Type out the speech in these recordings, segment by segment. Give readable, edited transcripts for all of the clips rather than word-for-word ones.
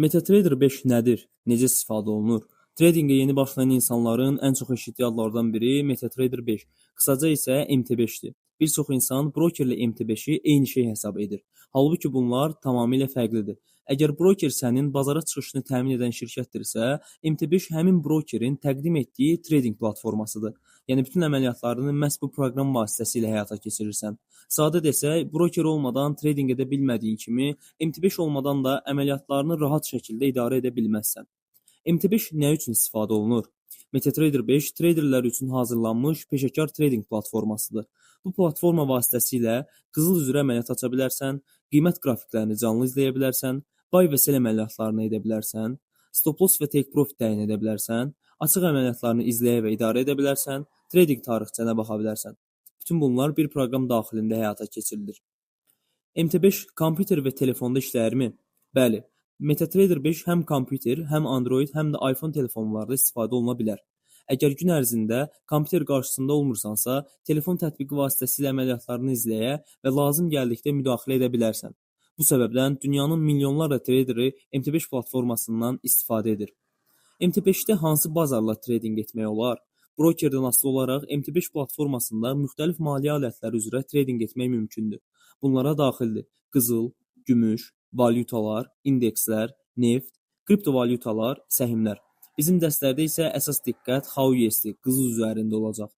MetaTrader 5 nədir? Necə istifadə olunur? Tradingə yeni başlayan insanların ən çox eşitdiyi adlardan biri MetaTrader 5. Qısaca isə MT5-dir. Bir çox insan brokerlə MT5-i eyni şey hesab edir. Halbuki bunlar tamamilə fərqlidir. Əgər broker sənin bazara çıxışını təmin edən şirkətdirsə, MT5 həmin brokerin təqdim etdiyi trading platformasıdır. Yəni bütün əməliyyatlarını məhz bu proqram vasitəsilə həyata keçirirsən. Sadə desək, broker olmadan trading edə bilmədiyin kimi, MT5 olmadan da əməliyyatlarını rahat şəkildə idarə edə bilməzsən. MT5 nə üçün istifadə olunur? MetaTrader 5 traderlər üçün hazırlanmış peşəkar trading platformasıdır. Bu platforma vasitəsilə qızıl üzrə əməliyyat aça bilərsən, qiymət qrafiklərini canlı izləyə bilərsən, buy və sell əməliyyatlarını edə bilərsən, stop loss və take profit təyin edə bilərsən, açıq əməliyyatlarını izləyə və idarə edə bilərsən, trading tarixçənə baxa bilərsən. Bütün bunlar bir proqram daxilində həyata keçirilir. MT5 kompüter və telefonda işləyirmi? Bəli. MetaTrader 5 həm kompüter, həm Android, həm də iPhone telefonlarda istifadə oluna bilər. Əgər gün ərzində kompüter qarşısında olmursansa, telefon tətbiqi vasitəsilə əməliyyatlarını izləyə və lazım gəldikdə müdaxilə edə bilərsən. Bu səbəbdən dünyanın milyonlarla traderi MT5 platformasından istifadə edir. MT5-də hansı bazarla trading etmək olar? Brokerdən asılı olaraq MT5 platformasında müxtəlif maliyyə alətləri üzrə trading etmək mümkündür. Bunlara daxildir qızıl, gümüş, valyutalar, indekslər, neft, kriptovalyutalar, səhmlər. Bizim dəstələrdə isə əsas diqqət HUSD, qızıl üzərində olacaq.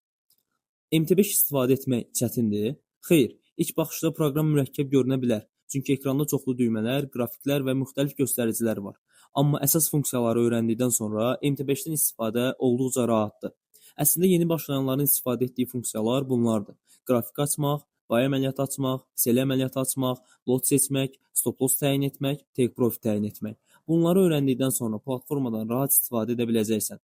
MT5 istifadə etmək çətindir? Xeyr, ilk baxışda proqram mürəkkəb görünə bilər. Çünki ekranda çoxlu düymələr, qrafiklər və müxtəlif göstəricilər var. Amma əsas funksiyaları öyrəndikdən sonra MT5-dən istifadə olduqca rahatdır. Əslində yeni başlayanların istifadə etdiyi funksiyalar bunlardır. Qrafik açmaq, buy əməliyyatı açmaq, sell əməliyyatı açmaq, lot seçmək, stop loss təyin etmək, take profit təyin etmək. Bunları öyrəndikdən sonra platformadan rahat istifadə edə biləcəksən.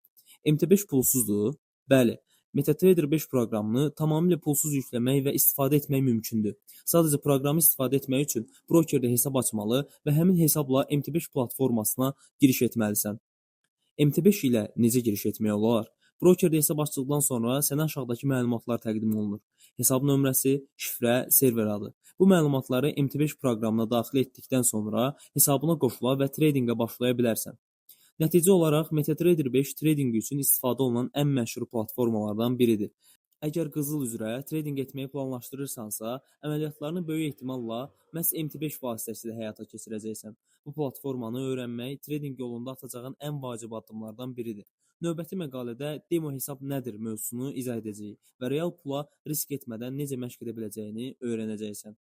MT5 pulsuzdur? Bəli. MetaTrader 5 proqramını tamamilə pulsuz yükləmək və istifadə etmək mümkündür. Sadəcə proqramı istifadə etmək üçün brokerdə hesab açmalı və həmin hesabla MT5 platformasına giriş etməlisən. MT5 ilə necə giriş etmək olar? Brokerdə hesab açdıqdan sonra sənə aşağıdakı məlumatlar təqdim olunur. Hesab nömrəsi, şifrə, server adı. Bu məlumatları MT5 proqramına daxil etdikdən sonra hesabına qoşula və tradingə başlaya bilərsən. Nəticə olaraq MetaTrader 5 trading üçün istifadə olunan ən məşhur platformalardan biridir. Əgər qızıl üzrə trading etməyi planlaşdırırsansa, əməliyyatlarını böyük ehtimalla məhz MT5 vasitəsilə həyata keçirəcəksən. Bu platformanı öyrənmək trading yolunda atacağın ən vacib addımlardan biridir. Növbəti məqalədə demo hesab nədir mövzusunu izah edəcəyik və real pula risk etmədən necə məşq edə biləcəyini öyrənəcəksən.